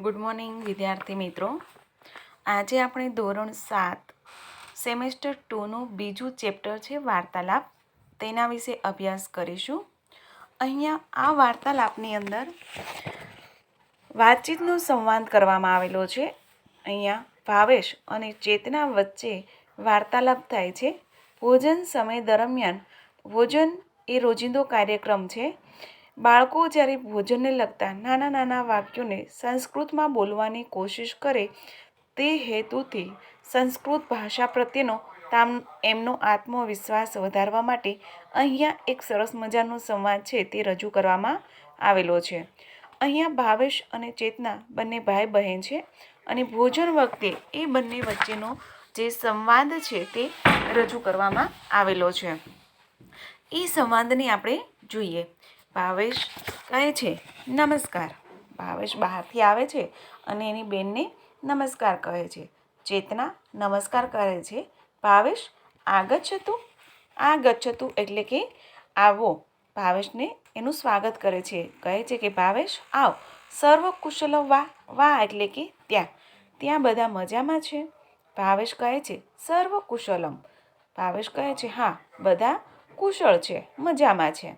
Good morning વિદ્યાર્થી મિત્રો. આજે આપણે ધોરણ 7 સેમેસ્ટર 2નું બીજું ચેપ્ટર છે વાર્તાલાપ, તેના વિશે અભ્યાસ કરીશું. અહીંયા આ વાર્તાલાપની અંદર વાતચીતનો સંવાદ કરવામાં આવેલો છે. અહીંયા ભાવેશ અને ચેતના વચ્ચે વાર્તાલાપ થાય છે. ભોજન સમય દરમિયાન ભોજન એ રોજિંદો કાર્યક્રમ છે. બાળકો જ્યારે ભોજનને લગતા નાના નાના વાક્યોને સંસ્કૃતમાં બોલવાની કોશિશ કરે તે હેતુથી સંસ્કૃત ભાષા પ્રત્યેનો એમનો આત્મવિશ્વાસ વધારવા માટે અહીંયા એક સરસ મજાનો સંવાદ છે તે રજૂ કરવામાં આવેલો છે. અહીંયા ભાવેશ અને ચેતના બંને ભાઈ બહેન છે અને ભોજન વખતે એ બંને વચ્ચેનો જે સંવાદ છે તે રજૂ કરવામાં આવેલો છે. એ સંવાદને આપણે જોઈએ. ભાવેશ કહે છે નમસ્કાર. ભાવેશ બહારથી આવે છે અને એની બેનને નમસ્કાર કહે છે. ચેતના નમસ્કાર કરે છે. ભાવેશ આગચ્છતુ. આગચ્છતુ એટલે કે આવો. ભાવેશને એનું સ્વાગત કરે છે. કહે છે કે ભાવેશ આવ. સર્વ કુશલ વા. વા એટલે કે ત્યાં. ત્યાં બધા મજામાં છે. ભાવેશ કહે છે સર્વ કુશલમ. ભાવેશ કહે છે હા, બધા કુશળ છે, મજામાં છે.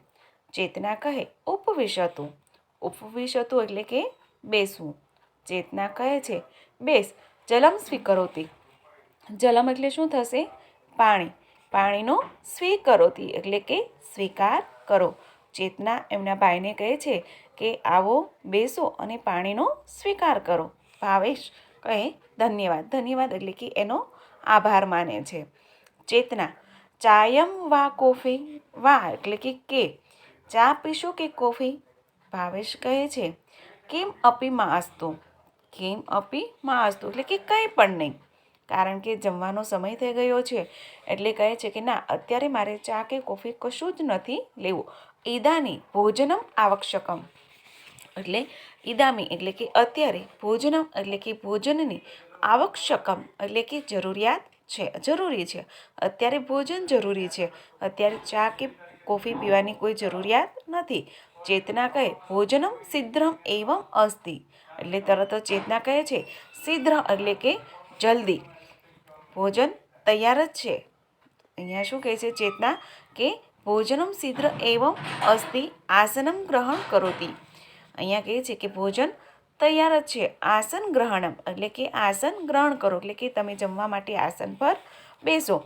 ચેતના કહે ઉપવિશતુ. ઉપવિશતુ એટલે કે બેસવું. ચેતના કહે છે બેસ. જલમ સ્વીકરોતી. જલમ એટલે શું થશે? પાણી. પાણીનો સ્વીકરોતી એટલે કે સ્વીકાર કરો. ચેતના એમના ભાઈને કહે છે કે આવો, બેસો અને પાણીનો સ્વીકાર કરો. ભાવેશ કહે ધન્યવાદ. ધન્યવાદ એટલે કે એનો આભાર માને છે. ચેતના ચાયમ વા કોફી. વા એટલે કે ચા પીશો કે કોફી? ભાવેશ કહે છે કેમ અપી માસ્તુ. કેમ અપી માસ્તુ એટલે કે કંઈ પણ નહીં, કારણ કે જમવાનો સમય થઈ ગયો છે એટલે કહે છે કે ના, અત્યારે મારે ચા કે કોફી કશું જ નથી લેવું. ઈદાની ભોજનમ આવશ્યકમ એટલે ઈદામી એટલે કે અત્યારે, ભોજનમ એટલે કે ભોજનની, આવશ્યકમ એટલે કે જરૂરિયાત છે, જરૂરી છે. અત્યારે ભોજન જરૂરી છે, અત્યારે ચા કે કોફી પીવાની કોઈ જરૂરિયાત નથી. ચેતના કહે ભોજનમ શીઘ્રમ એવમ અસ્તિ એટલે તરત જ ચેતના કહે છે શીઘ્ર એટલે કે જલ્દી. ભોજન તૈયાર જ છે. અહીંયા શું કહે છે ચેતના કે ભોજનમ શીઘ્ર એવમ અસ્તિ આસનમ ગ્રહણ કરોતી. અહીંયા કહે છે કે ભોજન તૈયાર જ છે. આસન ગ્રહણમ એટલે કે આસન ગ્રહણ કરો એટલે કે તમે જમવા માટે આસન પર બેસો.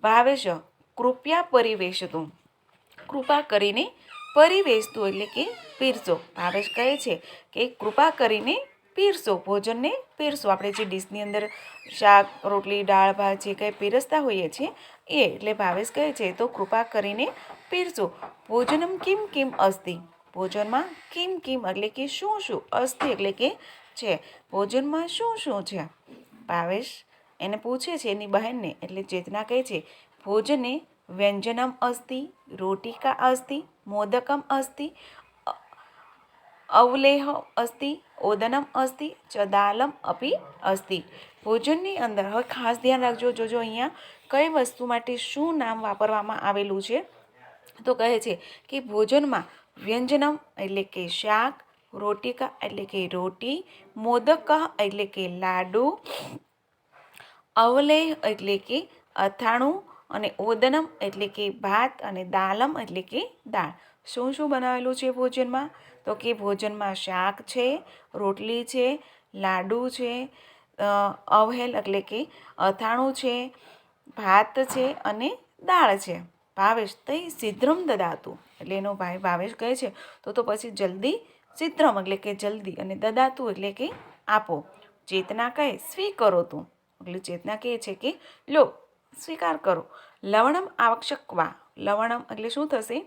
ભાવેશ કૃપયા પરિવેશતું. કૃપા કરીને પરિવેશતું એટલે કે પીરસો. ભાવેશ કહે છે કે કૃપા કરીને પીરસો, ભોજનને પીરસો. આપણે જે ડીશની અંદર શાક, રોટલી, દાળ, ભાત જે કંઈ પીરસતા હોઈએ છીએ એ, એટલે ભાવેશ કહે છે તો કૃપા કરીને પીરસો. ભોજનમ કિમ કિમ અસ્તિ. ભોજનમાં કિમ કિમ એટલે કે શું શું, અસ્તિ એટલે કે છે, ભોજનમાં શું શું છે. ભાવેશ એને પૂછે છે એની બહેનને, એટલે ચેતના કહે છે ભોજને વ્યંજનમ અસ્તિ, રોટિકા અસ્તિ, મોદકમ અસ્તિ, અવલેહ અસ્તિ, ઓદનમ અસ્તિ, ચ દાલમ અપી અસ્તિ. ભોજનની અંદર હવે ખાસ ધ્યાન રાખજો, જોજો અહીંયા કઈ વસ્તુ માટે શું નામ વાપરવામાં આવેલું છે. તો કહે છે કે ભોજનમાં વ્યંજનમ એટલે કે શાક, રોટિકા એટલે કે રોટી, મોદક એટલે કે લાડુ, અવલેહ એટલે કે અથાણું અને ઓદનમ એટલે કે ભાત અને દાલમ એટલે કે દાળ. શું શું બનાવેલું છે ભોજનમાં? તો કે ભોજનમાં શાક છે, રોટલી છે, લાડુ છે, અવહેલ એટલે કે અથાણું છે, ભાત છે અને દાળ છે. ભાવેશ તઈ શીઘ્રમ દદાતું એટલે એનો ભાઈ ભાવેશ કહે છે તો પછી જલ્દી, શીઘ્રમ એટલે કે જલ્દી અને દદાતું એટલે કે આપો. ચેતના કહે સ્વીકરો તું એટલે ચેતના કહે છે કે લો, સ્વીકાર કરો. લવણમ આવશ્યક વા. લવણમ એટલે શું થશે?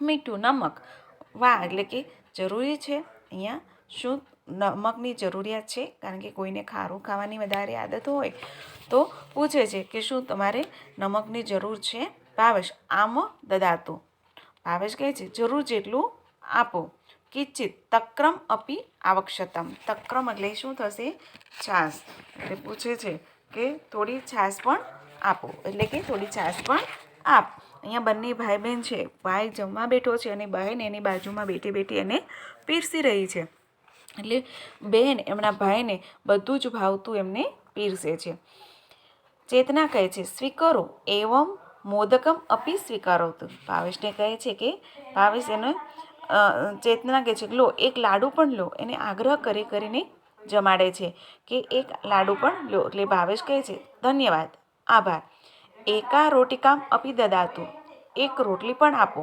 મીઠું, નમક. વા એટલે કે જરૂરી છે. અહીંયા શું નમકની જરૂરિયાત છે, કારણ કે કોઈને ખારું ખાવાની વધારે આદત હોય તો પૂછે છે કે શું તમારે નમકની જરૂર છે? ભાવેશ આમ દદાતું. ભાવેશ કહે છે જરૂર જેટલું આપો. કિંચિત તક્રમ અપી આવશ્યકમ. તક્રમ એટલે શું થશે? છાશ. એટલે પૂછે છે કે થોડી છાશ પણ આપો એટલે કે થોડી છાશ પણ આપ. અહીંયા બંને ભાઈ બહેન છે. ભાઈ જમવા બેઠો છે અને બહેન એની બાજુમાં બેઠી બેઠી એને પીરસી રહી છે. એટલે બહેન એમના ભાઈને બધું જ ભાવતું એમને પીરસે છે. ચેતના કહે છે સ્વીકારો એવમ મોદકમ અપી સ્વીકારોતું. ભાવેશને કહે છે કે ભાવેશ એને ચેતના કહે છે કે લો એક લાડુ પણ લો, એને આગ્રહ કરીને જમાડે છે કે એક લાડુ પણ લો. એટલે ભાવેશ કહે છે ધન્યવાદ, આભાર. એકા રોટિકામ અપી દદાતું. એક રોટલી પણ આપો.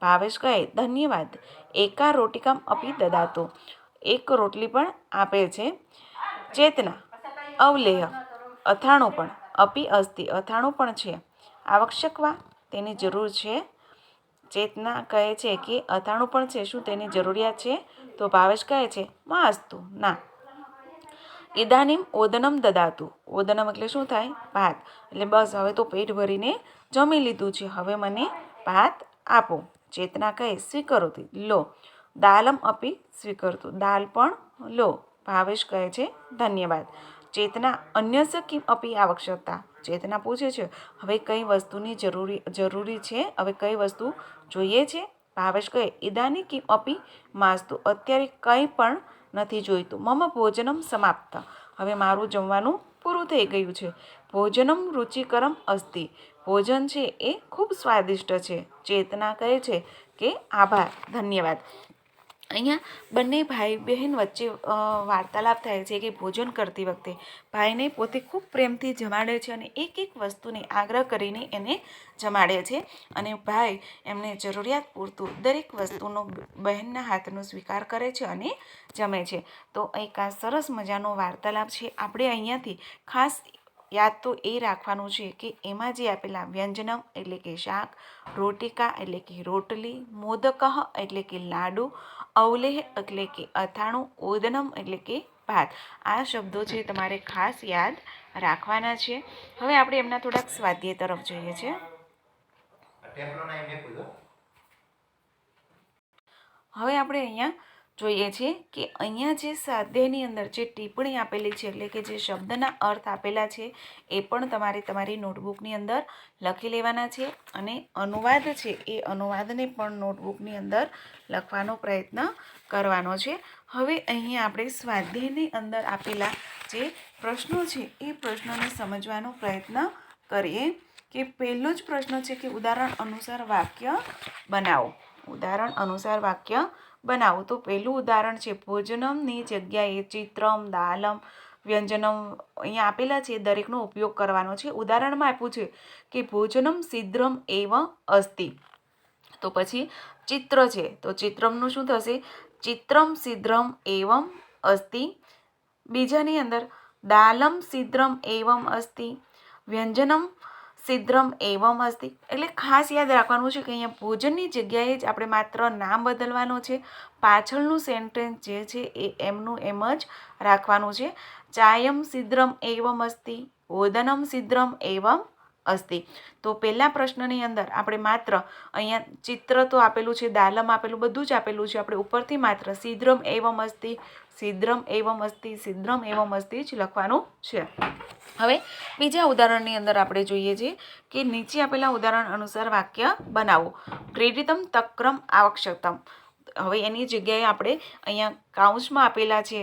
ભાવેશ કહે ધન્યવાદ, એકા રોટિકામ અપી દદાતું. એક રોટલી પણ આપે છે. ચેતના અવલેહ, અથાણું પણ, અપી અસ્તિ, અથાણું પણ છે. આવશ્યકવા, તેની જરૂર છે. ચેતના કહે છે કે અથાણું પણ છે, શું તેની જરૂરિયાત છે? તો ભાવેશ કહે છે માસ્તુ, ના. ઇદાનીમ ઓદનમ દદાતું. ઓદનમ એટલે શું થાય? ભાત. એટલે બસ હવે તો પેટ ભરીને જમી લીધું છે, હવે મને ભાત આપો. ચેતના કહે સ્વીકરોતી, લો. દાલમ અપી સ્વીકરતું, દાલ પણ લો. ભાવેશ કહે છે ધન્યવાદ. ચેતના અન્યસ્ય કિમ અપી આવશ્યકતા. ચેતના પૂછે છે હવે કઈ વસ્તુની જરૂરી છે, હવે કઈ વસ્તુ જોઈએ છે? ભાવેશ કહે ઇદાની કિમ અપી માસ્તુ, અત્યારે કંઈ પણ નથી જોઈતું. મમ ભોજનમ સમાપ્ત, હવે મારું જમવાનું પૂરું થઈ ગયું છે. ભોજનમ રુચિકરમ અસ્તિ, ભોજન છે એ ખૂબ સ્વાદિષ્ટ છે. ચેતના કહે છે કે આભાર, ધન્યવાદ. અહીંયા બંને ભાઈ બહેન વચ્ચે વાર્તાલાપ થાય છે કે ભોજન કરતી વખતે ભાઈને પોતે ખૂબ પ્રેમથી જમાડે છે અને એક એક વસ્તુને આગ્રહ કરીને એને જમાડે છે અને ભાઈ એમને જરૂરિયાત પૂરતું દરેક વસ્તુનો બહેનના હાથનો સ્વીકાર કરે છે અને જમે છે. તો એક આ સરસ મજાનો વાર્તાલાપ છે. આપણે અહીંયાથી ખાસ યાદ તો એ રાખવાનું છે કે એમાં જે આપેલા વ્યંજનમ એટલે કે શાક, રોટિકા એટલે કે રોટલી, મોદકઃ એટલે કે લાડુ, અવલેહ એટલે કે અથાણું, ઓદનમ એટલે કે ભાત, આ શબ્દો છે તમારે ખાસ યાદ રાખવાના છે. હવે આપણે એમના થોડાક સ્વાધ્યાય તરફ જોઈએ છે. હવે આપણે અહીંયા જોઈએ છીએ કે અહીંયા જે સ્વાધ્યાયની અંદર જે ટિપ્પણી આપેલી છે એટલે કે જે શબ્દના અર્થ આપેલા છે એ પણ તમારે તમારી નોટબુકની અંદર લખી લેવાના છે અને અનુવાદ છે એ અનુવાદને પણ નોટબુકની અંદર લખવાનો પ્રયત્ન કરવાનો છે. હવે અહીંયા આપણે સ્વાધ્યાયની અંદર આપેલા જે પ્રશ્નો છે એ પ્રશ્નોને સમજવાનો પ્રયત્ન કરીએ કે પહેલો જ પ્રશ્ન છે કે ઉદાહરણ અનુસાર વાક્ય બનાવો. ઉદાહરણ અનુસાર વાક્ય બનાવો. તો પહેલું ઉદાહરણ છે ભોજનમની જગ્યાએ ચિત્રમ, દાલમ, વ્યંજનમ અહીંયા આપેલા છે, દરેકનો ઉપયોગ કરવાનો છે. ઉદાહરણમાં આપ્યું છે કે ભોજનમ શીઘ્રમ એવ અસ્તિ, તો પછી ચિત્ર છે તો ચિત્રમનું શું થશે? ચિત્રમ શીઘ્રમ એવમ અસ્તિ. બીજાની અંદર દાલમ શીઘ્રમ એવમ અસ્તિ, વ્યંજનમ શીઘ્રમ એવમ અસ્તિ. એટલે ખાસ યાદ રાખવાનું છે કે અહીંયા ભોજનની જગ્યાએ જ આપણે માત્ર નામ બદલવાનું છે, પાછળનું સેન્ટેન્સ જે છે એ એમનું એમ જ રાખવાનું છે. ચાયમ શીઘ્રમ એવમ અસ્તિ, ઓદનમ શીઘ્રમ એવમ અસ્તિ. તો પહેલા પ્રશ્નની અંદર આપણે માત્ર અહીંયા ચિત્ર તો આપેલું છે, દાલમ આપેલું, બધું જ આપેલું છે. આપણે ઉપરથી માત્ર શીઘ્રમ એવમ અસ્તિ, શીઘ્રમ એવમ અસ્તિ, શીઘ્રમ એવમ અસ્તિ જ લખવાનું છે. હવે બીજા ઉદાહરણની અંદર આપણે જોઈએ છીએ કે નીચે આપેલા ઉદાહરણ અનુસાર વાક્ય બનાવો. ક્રીડિતમ તક્રમ આવશ્યકતમ. હવે એની જગ્યાએ આપણે અહીંયા કાઉન્સમાં આપેલા છે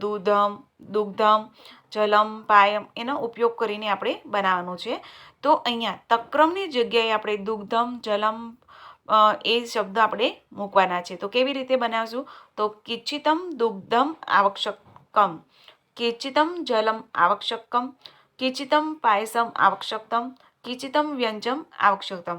દૂધમ, દુગ્ધમ, જલમ, પાયમ, એનો ઉપયોગ કરીને આપણે બનાવવાનું છે. તો અહીંયા તક્રમની જગ્યાએ આપણે દુગ્ધમ, જલમ એ શબ્દ આપણે મૂકવાના છે. તો કેવી રીતે બનાવશું? તો કિંચિતમ દુગ્ધમ આવશ્યકમ, કિંચિતમ જલમ આવશ્યકમ, કિંચિતમ પાયસમ આવશ્યકતમ, કિંચિતમ વ્યંજમ આવશ્યકતમ.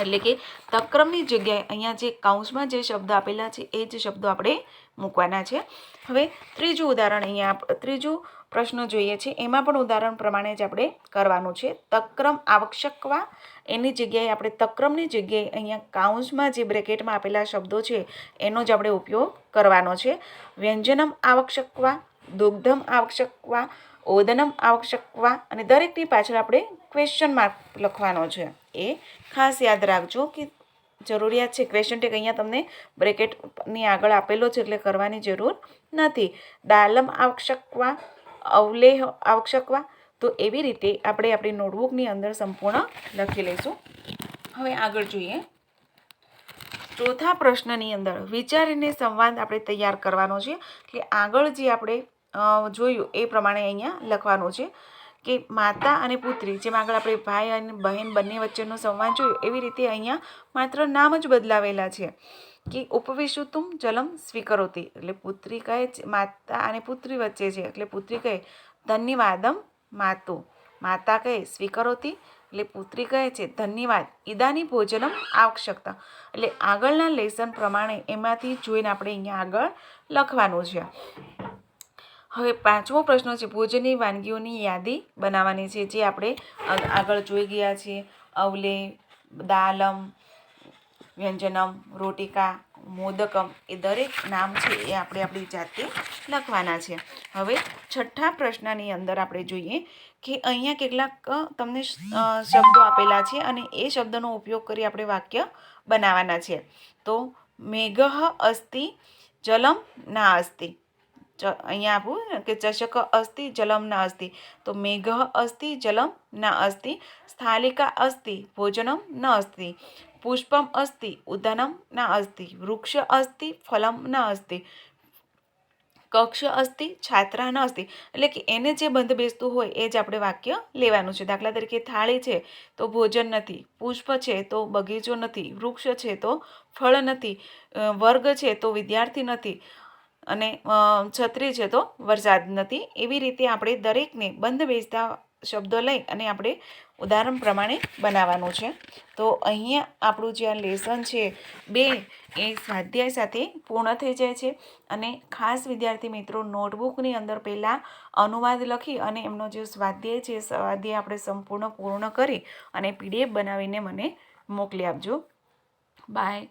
એટલે કે તક્રમની જગ્યાએ અહીંયા જે કાઉન્સમાં જે શબ્દ આપેલા છે એ જ શબ્દો આપણે મૂકવાના છે. હવે ત્રીજું ઉદાહરણ અહીંયા ત્રીજું પ્રશ્ન જોઈએ છે, એમાં પણ ઉદાહરણ પ્રમાણે જ આપણે કરવાનું છે. તક્રમ આવશ્યકવા, એની જગ્યાએ આપણે તક્રમની જગ્યાએ અહીંયા કાઉન્સમાં જે બ્રેકેટમાં આપેલા શબ્દો છે એનો જ આપણે ઉપયોગ કરવાનો છે. વ્યંજનમ આવશ્યકવા, દુગ્ધમ આવશ્યકવા, ઓદનમ આવશ્યકવા, અને દરેકની પાછળ આપણે ક્વેશ્ચન માર્ક લખવાનો છે. એ ખાસ યાદ રાખજો કે જરૂરિયાત છે. ક્વેશ્ચન ટેગ અહીંયા તમને બ્રેકેટની આગળ આપેલો છે એટલે કરવાની જરૂર નથી. દાલમ આવશ્યકવા, અવલેહ આવશ્યકવા. તો એવી રીતે આપણે આપણી નોટબુકની અંદર સંપૂર્ણ લખી લઈશું. હવે આગળ જોઈએ ચોથા પ્રશ્નની અંદર વિચારીને સંવાદ આપણે તૈયાર કરવાનો છે. એટલે આગળ જે આપણે જોયું એ પ્રમાણે અહીંયા લખવાનું છે કે માતા અને પુત્રી, જેમ આગળ આપણે ભાઈ અને બહેન બંને વચ્ચેનો સંવાદ જોયો એવી રીતે અહીંયા માત્ર નામ જ બદલાવેલા છે કે ઉપવિશુતુમ જલમ સ્વીકરોતી, એટલે પુત્રી કહે છે, માતા અને પુત્રી વચ્ચે છે, એટલે પુત્રી કહે ધન્યવાદમ માતુ, માતા કહે સ્વીકરોતી, એટલે પુત્રી કહે છે ધન્યવાદ ઇદાની ભોજનમ આવશ્યકતા. એટલે આગળના લેસન પ્રમાણે એમાંથી જોઈને આપણે અહીંયા આગળ લખવાનું છે. હવે પાંચમો પ્રશ્ન છે ભોજનની વાનગીઓની યાદી બનાવવાની છે, જે આપણે આગળ જોઈ ગયા છીએ. અવલે, દાલમ, વ્યંજનમ, રોટિકા, મોદકમ, એ દરેક નામ છે એ આપણે આપણી જાતે લખવાના છે. હવે છઠ્ઠા પ્રશ્નની અંદર આપણે જોઈએ કે અહીંયા કેટલાક તમને શબ્દો આપેલા છે અને એ શબ્દનો ઉપયોગ કરી આપણે વાક્ય બનાવવાના છે. તો મેઘ અસ્તિ જલમ ના અસ્તિ, અહીંયા આપું કે ચષક અસ્તિ જલમ ના અસ્તિ, તો મેઘ અસ્તિ જલમ ના અસ્તિ, સ્થાલિકા અસ્તિ ભોજનમ ન અસ્તિ, પુષ્પમ અસ્તિ ઉદ્યાનમ ના અસ્તિ, વૃક્ષ અસ્તિ ફલમ ન અસ્તિ, કક્ષ અસ્તિ છાત્રા ન અસ્તિ. એટલે કે એને જે બંધ બેસતું હોય એ જ આપણે વાક્ય લેવાનું છે. દાખલા તરીકે થાળી છે તો ભોજન નથી, પુષ્પ છે તો બગીચો નથી, વૃક્ષ છે તો ફળ નથી, વર્ગ છે તો વિદ્યાર્થી નથી, અને છત્રી છે તો વરસાદ નથી. એવી રીતે આપણે દરેકને બંધ બેસતા શબ્દો લઈ અને આપણે ઉદાહરણ પ્રમાણે બનાવવાનું છે. તો અહીંયા આપણું જે આ લેસન છે 2 એ સ્વાધ્યાય સાથે પૂર્ણ થઈ જાય છે. અને ખાસ વિદ્યાર્થી મિત્રો નોટબુકની અંદર પહેલાં અનુવાદ લખી અને એમનો જે સ્વાધ્યાય છે સ્વાધ્યાય આપણે સંપૂર્ણ પૂર્ણ કરી અને PDF બનાવીને મને મોકલી આપજો. બાય.